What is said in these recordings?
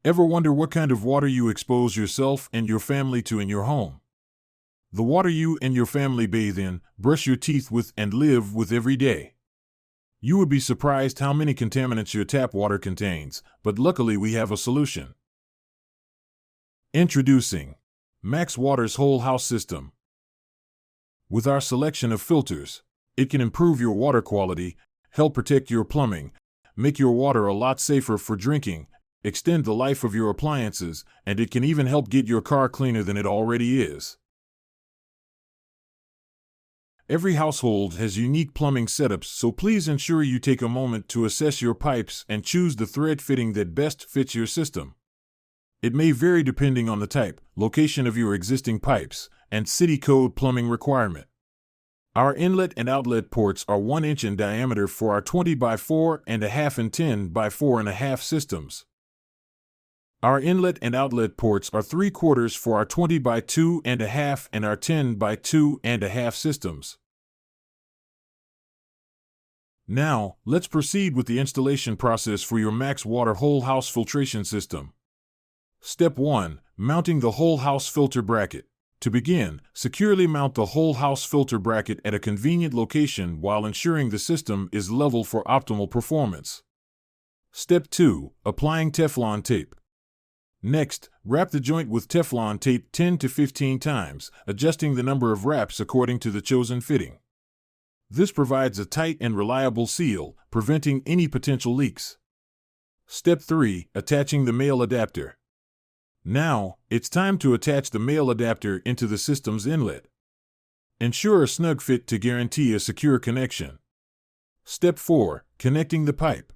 Ever wonder what kind of water you expose yourself and your family to in your home? The water you and your family bathe in, brush your teeth with, and live with every day. You would be surprised how many contaminants your tap water contains, but luckily we have a solution. Introducing Max Water's Whole House System. With our selection of filters, it can improve your water quality, help protect your plumbing, make your water a lot safer for drinking, extend the life of your appliances, and it can even help get your car cleaner than it already is. Every household has unique plumbing setups, so please ensure you take a moment to assess your pipes and choose the thread fitting that best fits your system. It may vary depending on the type, location of your existing pipes, and city code plumbing requirement. Our inlet and outlet ports are 1 inch in diameter for our 20 by 4.5 and 10 by 4.5 systems. Our inlet and outlet ports are 3/4 for our 20 by 2.5 and our 10 by 2.5 systems. Now, let's proceed with the installation process for your Max Water Whole House Filtration System. Step 1. Mounting the whole house filter bracket. To begin, securely mount the whole house filter bracket at a convenient location while ensuring the system is level for optimal performance. Step 2. Applying Teflon tape. Next, wrap the joint with Teflon tape 10 to 15 times, adjusting the number of wraps according to the chosen fitting. This provides a tight and reliable seal, preventing any potential leaks. Step 3. Attaching the male adapter. Now, it's time to attach the male adapter into the system's inlet. Ensure a snug fit to guarantee a secure connection. Step 4. Connecting the pipe.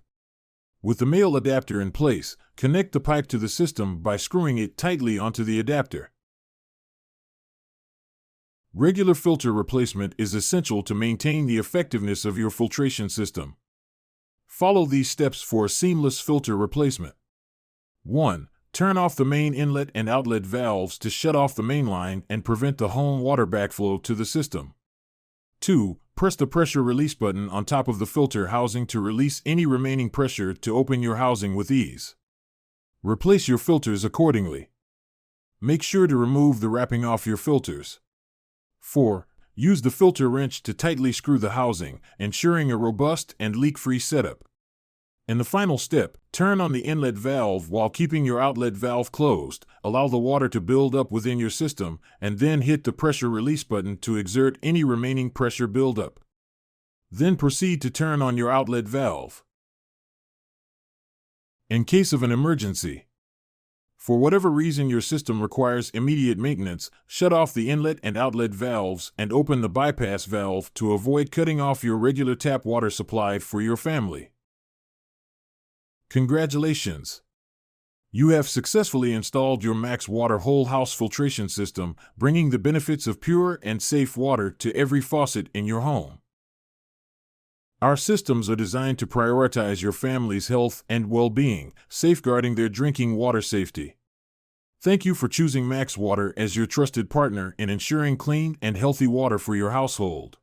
With the male adapter in place, connect the pipe to the system by screwing it tightly onto the adapter. Regular filter replacement is essential to maintain the effectiveness of your filtration system. Follow these steps for a seamless filter replacement. 1. Turn off the main inlet and outlet valves to shut off the main line and prevent the home water backflow to the system. 2. Press the pressure release button on top of the filter housing to release any remaining pressure to open your housing with ease. Replace your filters accordingly. Make sure to remove the wrapping off your filters. 4. Use the filter wrench to tightly screw the housing, ensuring a robust and leak-free setup. In the final step, turn on the inlet valve while keeping your outlet valve closed, allow the water to build up within your system, and then hit the pressure release button to exert any remaining pressure buildup. Then proceed to turn on your outlet valve. In case of an emergency, for whatever reason your system requires immediate maintenance, shut off the inlet and outlet valves and open the bypass valve to avoid cutting off your regular tap water supply for your family. Congratulations! You have successfully installed your Max Water Whole House Filtration System, bringing the benefits of pure and safe water to every faucet in your home. Our systems are designed to prioritize your family's health and well-being, safeguarding their drinking water safety. Thank you for choosing Max Water as your trusted partner in ensuring clean and healthy water for your household.